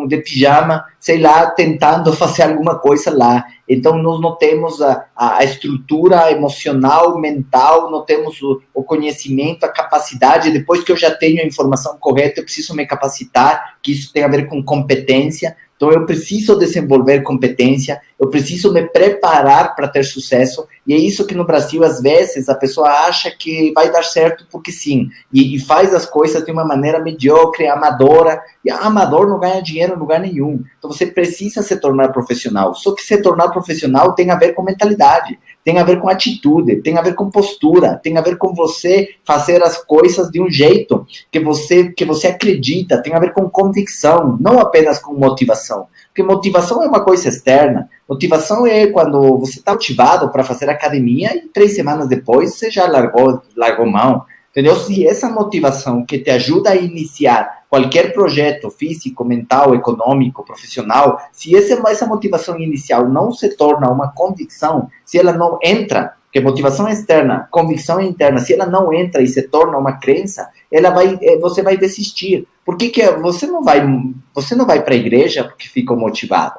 de pijama, sei lá, tentando fazer alguma coisa lá. Então, nós não temos a estrutura emocional, mental, não temos o conhecimento, a capacidade. Depois que eu já tenho a informação correta, eu preciso me capacitar, que isso tem a ver com competência. Então, eu preciso desenvolver competência, eu preciso me preparar para ter sucesso, e é isso que no Brasil, às vezes, a pessoa acha que vai dar certo porque sim, e faz as coisas de uma maneira medíocre, amadora, e amador não ganha dinheiro em lugar nenhum. Então, você precisa se tornar profissional, só que se tornar profissional tem a ver com mentalidade, tem a ver com atitude, tem a ver com postura, tem a ver com você fazer as coisas de um jeito que você acredita, tem a ver com convicção, não apenas com motivação. Porque motivação é uma coisa externa. Motivação é quando você está motivado para fazer academia e 3 semanas depois você já largou mão. Entendeu? Se essa motivação que te ajuda a iniciar qualquer projeto físico, mental, econômico, profissional, se essa motivação inicial não se torna uma convicção, se ela não entra, que motivação é externa, convicção é interna, se ela não entra e se torna uma crença, você vai desistir. Por que você não vai para a igreja porque fica motivado?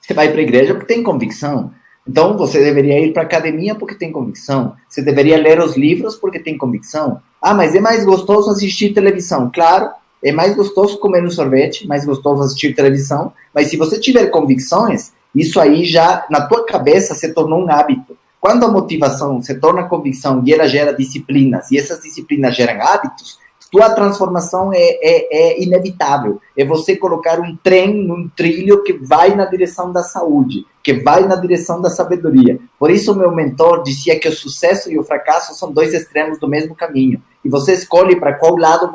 Você vai para a igreja porque tem convicção. Então, você deveria ir para a academia porque tem convicção. Você deveria ler os livros porque tem convicção. Ah, mas é mais gostoso assistir televisão. Claro, é mais gostoso comer um sorvete, mais gostoso assistir televisão. Mas se você tiver convicções, isso aí já, na tua cabeça, se tornou um hábito. Quando a motivação se torna convicção e ela gera disciplinas, e essas disciplinas geram hábitos, tua transformação é inevitável. É você colocar um trem num trilho que vai na direção da saúde, que vai na direção da sabedoria. Por isso, o meu mentor dizia que o sucesso e o fracasso são 2 extremos do mesmo caminho. E você escolhe para qual lado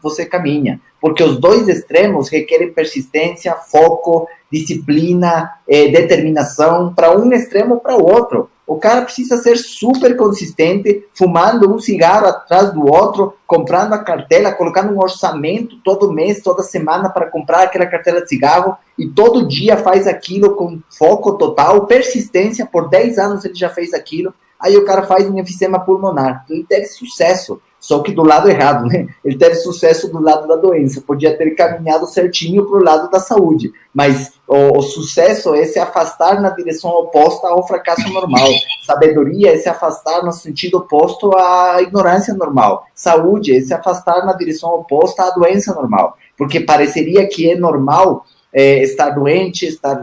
você caminha. Porque os 2 extremos requerem persistência, foco, disciplina, determinação, para um extremo ou para o outro. O cara precisa ser super consistente, fumando um cigarro atrás do outro, comprando a cartela, colocando um orçamento todo mês, toda semana para comprar aquela cartela de cigarro, e todo dia faz aquilo com foco total, persistência, por 10 anos ele já fez aquilo, aí o cara faz um enfisema pulmonar. Ele teve sucesso, só que do lado errado, né? Ele teve sucesso do lado da doença, podia ter caminhado certinho para o lado da saúde, mas o sucesso é se afastar na direção oposta ao fracasso normal. Sabedoria é se afastar no sentido oposto à ignorância normal. Saúde é se afastar na direção oposta à doença normal, porque pareceria que é normal estar doente, estar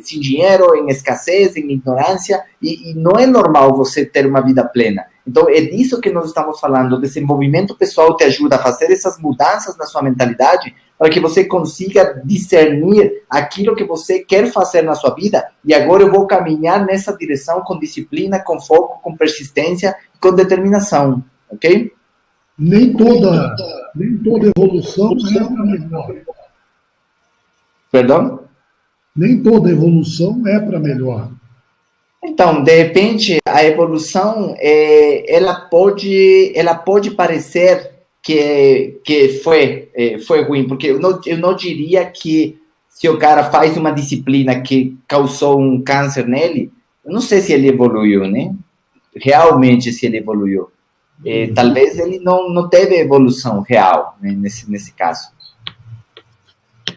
sem dinheiro, em escassez, em ignorância, e não é normal você ter uma vida plena. Então, é disso que nós estamos falando. O desenvolvimento pessoal te ajuda a fazer essas mudanças na sua mentalidade para que você consiga discernir aquilo que você quer fazer na sua vida. E agora eu vou caminhar nessa direção com disciplina, com foco, com persistência, com determinação. Ok? Nem toda evolução é para melhor. Perdão? Nem toda evolução é para melhor. Então, de repente, a evolução, ela pode parecer que foi ruim, porque eu não diria que se o cara faz uma disciplina que causou um câncer nele, eu não sei se ele evoluiu, né? Realmente, se ele evoluiu. Talvez ele não teve evolução real, né, nesse caso.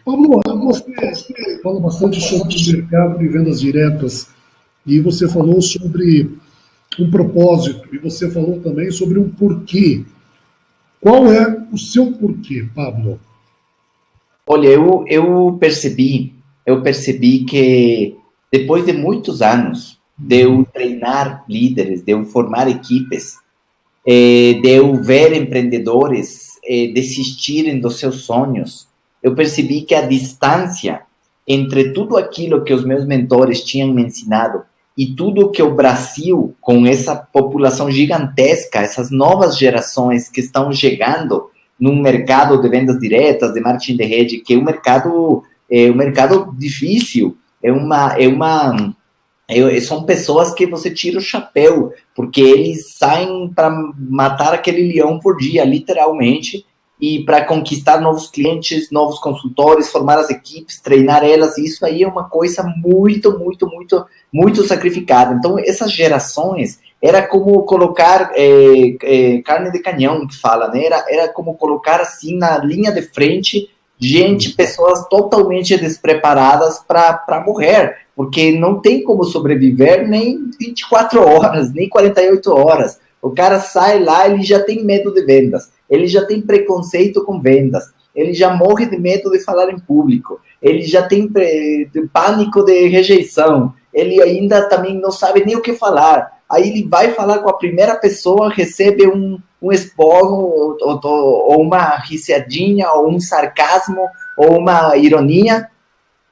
Pablo, você fala bastante sobre o mercado de vendas diretas e você falou sobre um propósito e você falou também sobre um porquê. Qual é o seu porquê, Pablo? Olha, eu percebi que depois de muitos anos de eu treinar líderes, de eu formar equipes, de eu ver empreendedores desistirem dos seus sonhos, eu percebi que a distância entre tudo aquilo que os meus mentores tinham me ensinado e tudo que o Brasil, com essa população gigantesca, essas novas gerações que estão chegando num mercado de vendas diretas, de marketing de rede, que é um mercado difícil, são pessoas que você tira o chapéu, porque eles saem para matar aquele leão por dia, literalmente, e para conquistar novos clientes, novos consultores, formar as equipes, treinar elas, e isso aí é uma coisa muito, muito, muito, muito sacrificada. Então, essas gerações, era como colocar carne de canhão, que fala, né? Era como colocar, assim, na linha de frente, pessoas totalmente despreparadas para morrer, porque não tem como sobreviver nem 24 horas, nem 48 horas. O cara sai lá, ele já tem medo de vendas, ele já tem preconceito com vendas, ele já morre de medo de falar em público, ele já tem pânico de rejeição, ele ainda também não sabe nem o que falar. Aí ele vai falar com a primeira pessoa, recebe um esporro, ou uma risadinha, ou um sarcasmo, ou uma ironia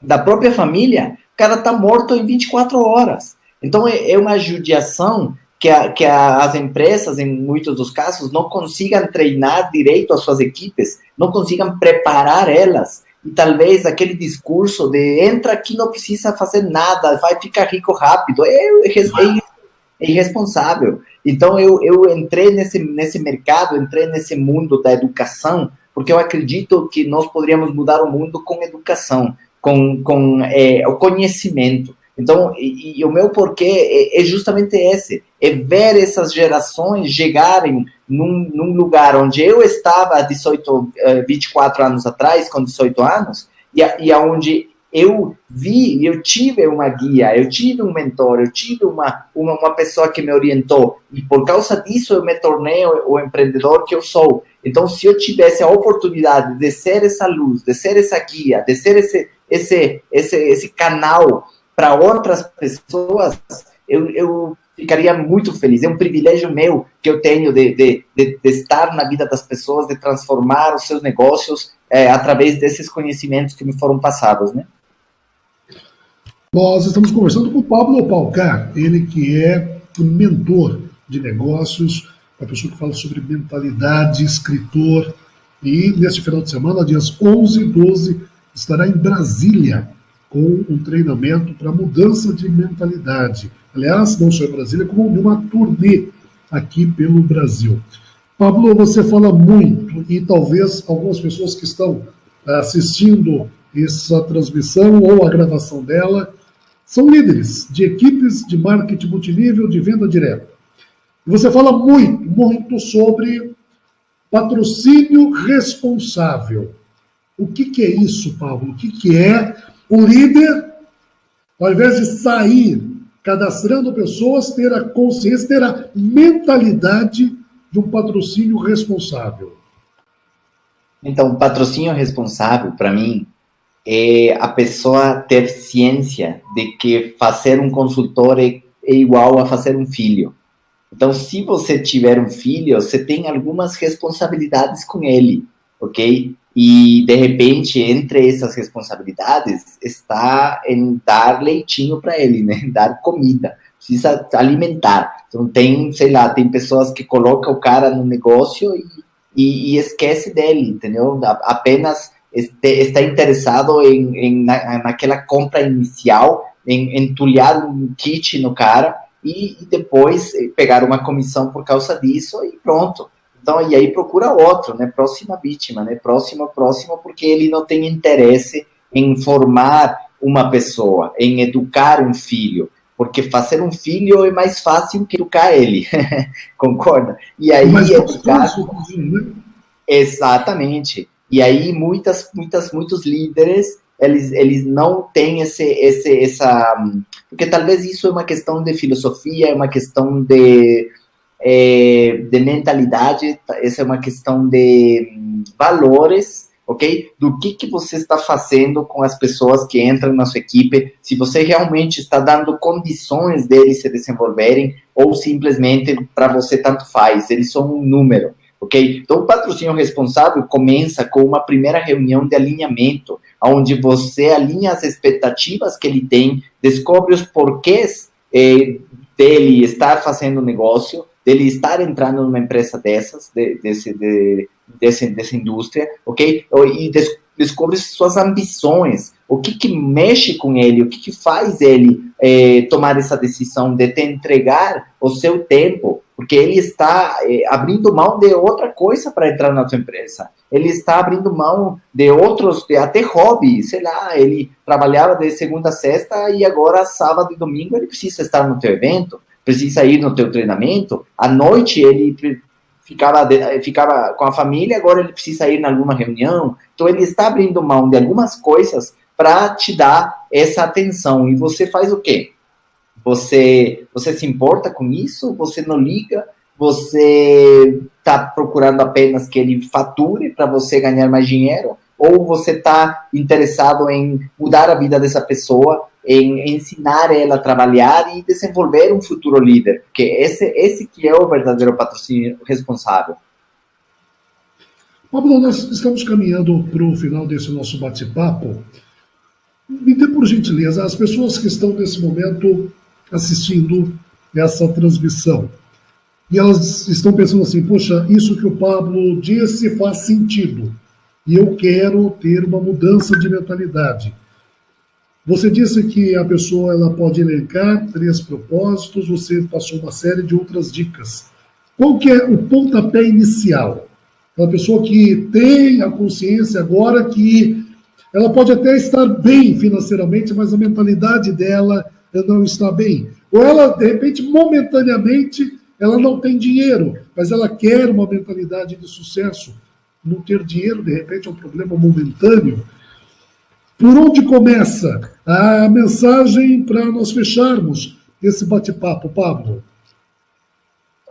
da própria família, o cara está morto em 24 horas. Então, é uma judiação que as empresas, em muitos dos casos, não consigam treinar direito as suas equipes, não consigam preparar elas. E talvez aquele discurso de entra aqui, não precisa fazer nada, vai ficar rico rápido, é irresponsável. Então, eu entrei nesse mercado, entrei nesse mundo da educação, porque eu acredito que nós poderíamos mudar o mundo com educação, com o conhecimento. Então, e o meu porquê é justamente esse, é ver essas gerações chegarem num lugar onde eu estava há 24 anos atrás, com 18 anos, e onde eu vi, eu tive uma guia, eu tive um mentor, eu tive uma pessoa que me orientou, e por causa disso eu me tornei o empreendedor que eu sou. Então, se eu tivesse a oportunidade de ser essa luz, de ser essa guia, de ser esse canal para outras pessoas, eu ficaria muito feliz. É um privilégio meu que eu tenho de estar na vida das pessoas, de transformar os seus negócios através desses conhecimentos que me foram passados, né? Nós estamos conversando com o Pablo Palcar, ele que é um mentor de negócios, uma pessoa que fala sobre mentalidade, escritor, e neste final de semana, dias 11 e 12, estará em Brasília com um treinamento para mudança de mentalidade. Aliás, não só em Brasília, como numa turnê aqui pelo Brasil. Pablo, você fala muito e talvez algumas pessoas que estão assistindo essa transmissão ou a gravação dela são líderes de equipes de marketing multinível de venda direta. E você fala muito, muito sobre patrocínio responsável. O que é isso, Pablo? O que é o líder, ao invés de sair cadastrando pessoas, ter a consciência, ter a mentalidade de um patrocínio responsável? Então, patrocínio responsável, para mim, é a pessoa ter ciência de que fazer um consultor é igual a fazer um filho. Então, se você tiver um filho, você tem algumas responsabilidades com ele, ok? E, de repente, entre essas responsabilidades, está em dar leitinho para ele, né? Dar comida. Precisa alimentar. Então, tem, sei lá, tem pessoas que colocam o cara no negócio e esquece dele, entendeu? Apenas está interessado naquela compra inicial, em entulhar um kit no cara e depois pegar uma comissão por causa disso e pronto. Então, e aí procura outro, né? Próxima vítima, né? Próximo, porque ele não tem interesse em formar uma pessoa, em educar um filho. Porque fazer um filho é mais fácil que educar ele. Concorda? E aí, mas educar... né? Exatamente. E aí, muitos líderes, eles não têm essa... Porque talvez isso é uma questão de filosofia, é uma questão de mentalidade, essa é uma questão de valores, ok? Do que você está fazendo com as pessoas que entram na sua equipe, se você realmente está dando condições deles se desenvolverem, ou simplesmente para você tanto faz, eles são um número, ok? Então, o patrocínio responsável começa com uma primeira reunião de alinhamento, onde você alinha as expectativas que ele tem, descobre os porquês dele estar fazendo negócio, dele estar entrando numa empresa dessa indústria, ok? E descobre suas ambições, o que mexe com ele, o que faz ele tomar essa decisão de te entregar o seu tempo, porque ele está abrindo mão de outra coisa para entrar na sua empresa. Ele está abrindo mão de outros, até hobby, sei lá, ele trabalhava de segunda a sexta e agora sábado e domingo ele precisa estar no teu evento, precisa ir no teu treinamento, à noite ele ficava com a família, agora ele precisa ir em alguma reunião, então ele está abrindo mão de algumas coisas para te dar essa atenção, e você faz o quê? Você se importa com isso? Você não liga? Você está procurando apenas que ele fature para você ganhar mais dinheiro? Ou você está interessado em mudar a vida dessa pessoa, em ensinar ela a trabalhar e desenvolver um futuro líder? Porque esse que é o verdadeiro patrocínio responsável. Pablo, nós estamos caminhando para o final desse nosso bate-papo. Me dê, por gentileza, as pessoas que estão nesse momento assistindo essa transmissão, e elas estão pensando assim, poxa, isso que o Pablo disse faz sentido, e eu quero ter uma mudança de mentalidade. Você disse que a pessoa ela pode elencar 3 propósitos, você passou uma série de outras dicas. Qual que é o pontapé inicial? Aquela pessoa que tem a consciência agora que ela pode até estar bem financeiramente, mas a mentalidade dela não está bem. Ou ela, de repente, momentaneamente, ela não tem dinheiro, mas ela quer uma mentalidade de sucesso. Não ter dinheiro, de repente, é um problema momentâneo. Por onde começa a mensagem para nós fecharmos esse bate-papo, Pablo?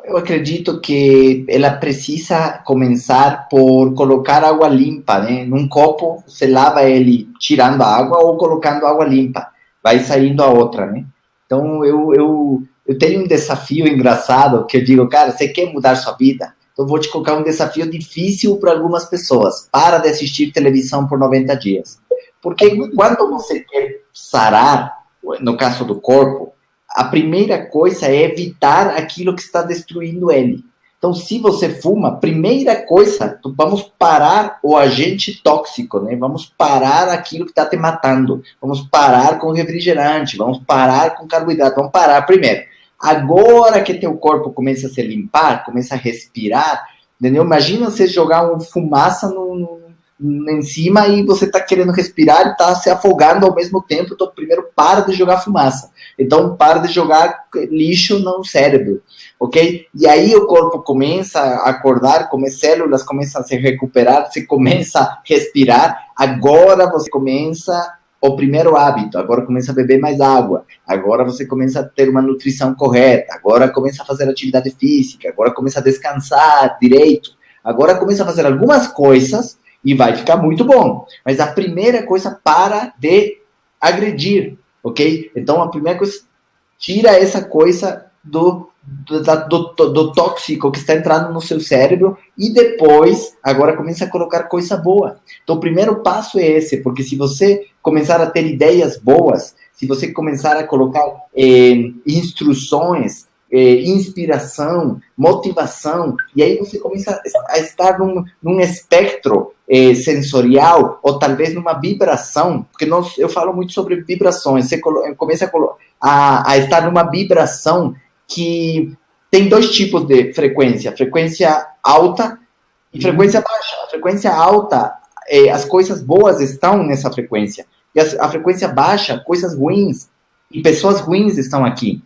Eu acredito que ela precisa começar por colocar água limpa, né? Num copo, você lava ele tirando a água ou colocando água limpa. Vai saindo a outra, né? Então, eu tenho um desafio engraçado que eu digo, cara, você quer mudar sua vida? Então, vou te colocar um desafio difícil para algumas pessoas. Para de assistir televisão por 90 dias. Porque quando você quer sarar, no caso do corpo, a primeira coisa é evitar aquilo que está destruindo ele. Então, se você fuma, primeira coisa, vamos parar o agente tóxico, né? Vamos parar aquilo que está te matando. Vamos parar com o refrigerante, vamos parar com o carboidrato, vamos parar primeiro. Agora que teu corpo começa a se limpar, começa a respirar, entendeu? Imagina você jogar uma fumaça em cima e você está querendo respirar e está se afogando ao mesmo tempo. Então, primeiro, para de jogar fumaça. Então, para de jogar lixo no cérebro, ok? E aí o corpo começa a acordar, células começam a se recuperar, você começa a respirar. Agora você começa o primeiro hábito, agora começa a beber mais água, agora você começa a ter uma nutrição correta, agora começa a fazer atividade física, agora começa a descansar direito, agora começa a fazer algumas coisas e vai ficar muito bom. Mas a primeira coisa, para de agredir, ok? Então, a primeira coisa, tira essa coisa do tóxico que está entrando no seu cérebro e depois, agora começa a colocar coisa boa. Então, o primeiro passo é esse, porque se você começar a ter ideias boas, se você começar a colocar instruções, inspiração, motivação, e aí você começa a estar num espectro sensorial, ou talvez numa vibração, porque eu falo muito sobre vibrações, você começa a estar numa vibração que tem dois tipos de frequência alta e frequência baixa. A frequência alta, as coisas boas estão nessa frequência, e a frequência baixa, coisas ruins, e pessoas ruins estão aqui.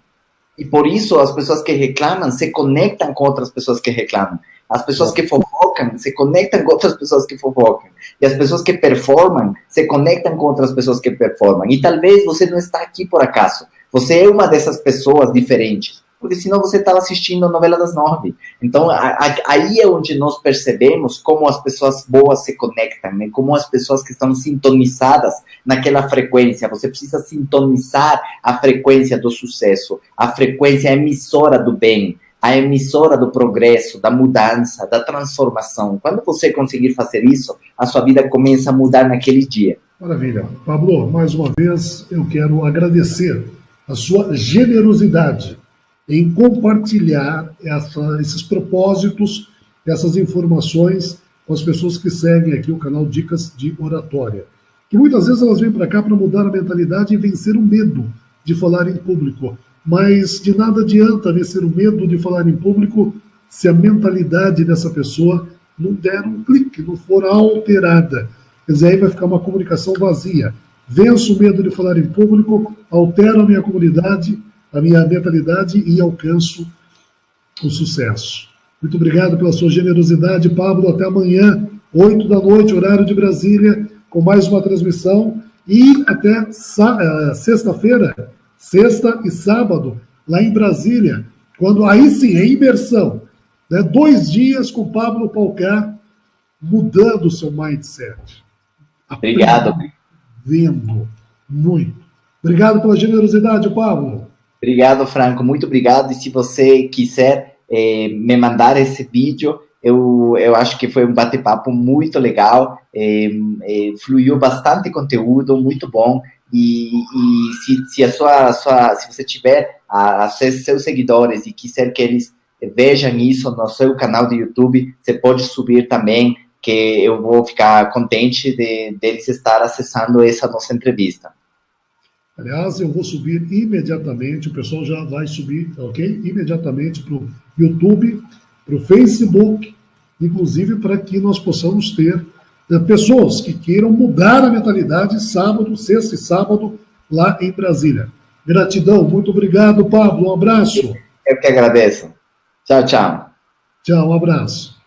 E por isso as pessoas que reclamam se conectam com outras pessoas que reclamam. As pessoas que fofocam se conectam com outras pessoas que fofocam. E as pessoas que performam se conectam com outras pessoas que performam. E talvez você não está aqui por acaso. Você é uma dessas pessoas diferentes. Porque senão você estava assistindo a novela das 9. Então, aí é onde nós percebemos como as pessoas boas se conectam, né? Como as pessoas que estão sintonizadas naquela frequência. Você precisa sintonizar a frequência do sucesso, a frequência emissora do bem, a emissora do progresso, da mudança, da transformação. Quando você conseguir fazer isso, a sua vida começa a mudar naquele dia. Maravilha. Pablo, mais uma vez, eu quero agradecer a sua generosidade em compartilhar esses propósitos, essas informações com as pessoas que seguem aqui o canal Dicas de Oratória. Que muitas vezes elas vêm para cá para mudar a mentalidade e vencer o medo de falar em público. Mas de nada adianta vencer o medo de falar em público se a mentalidade dessa pessoa não der um clique, não for alterada. Quer dizer, aí vai ficar uma comunicação vazia. Venço o medo de falar em público, altero a minha comunidade, a minha mentalidade e alcanço o sucesso. Muito obrigado pela sua generosidade, Pablo. Até amanhã, 8 da noite, horário de Brasília, com mais uma transmissão. E até sexta-feira, sexta e sábado, lá em Brasília, quando aí sim é imersão. Né? 2 dias com Pablo Paucar, mudando o seu mindset. Obrigado. Vendo muito. Obrigado pela generosidade, Pablo. Obrigado, Franco, muito obrigado. E se você quiser me mandar esse vídeo, eu acho que foi um bate-papo muito legal, fluiu bastante conteúdo, muito bom. E se você tiver seus seguidores e quiser que eles vejam isso no seu canal do YouTube, você pode subir também, que eu vou ficar contente deles estar acessando essa nossa entrevista. Aliás, eu vou subir imediatamente, o pessoal já vai subir, ok? Imediatamente para o YouTube, para o Facebook, inclusive para que nós possamos ter pessoas que queiram mudar a mentalidade sábado, sexta e sábado, lá em Brasília. Gratidão, muito obrigado, Pablo, um abraço. Eu que agradeço. Tchau, tchau. Tchau, um abraço.